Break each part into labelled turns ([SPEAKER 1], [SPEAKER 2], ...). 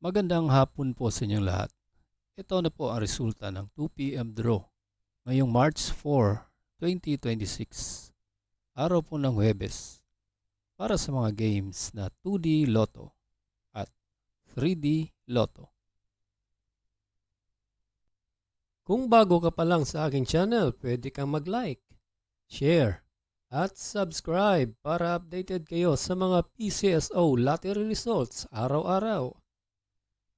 [SPEAKER 1] Magandang hapon po sa inyong lahat. Ito na po ang resulta ng 2 p.m. draw ngayong March 4, 2026, araw po ng Huwebes, para sa mga games na 2D Lotto at 3D Lotto.
[SPEAKER 2] Kung bago ka pa lang sa aking channel, pwede kang mag-like, share, at subscribe para updated kayo sa mga PCSO lottery results araw-araw.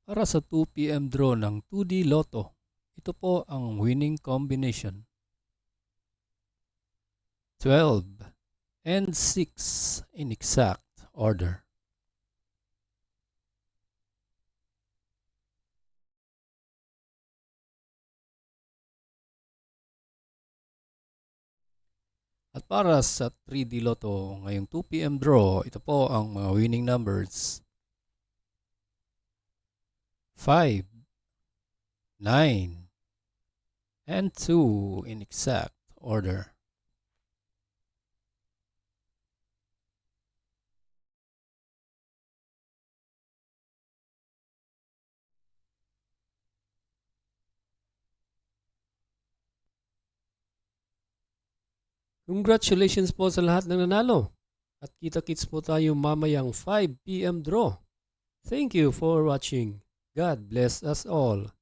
[SPEAKER 1] Para sa 2 p.m. draw ng 2D Lotto, ito po ang winning combination: 12 and 6 in exact order. At para sa 3D Lotto ngayong 2 p.m. draw, ito po ang mga winning numbers: 5, 9, and 2 in exact order.
[SPEAKER 2] Congratulations po sa lahat ng nanalo. At kita-kits po tayo mamayang 5 p.m. draw. Thank you for watching. God bless us all.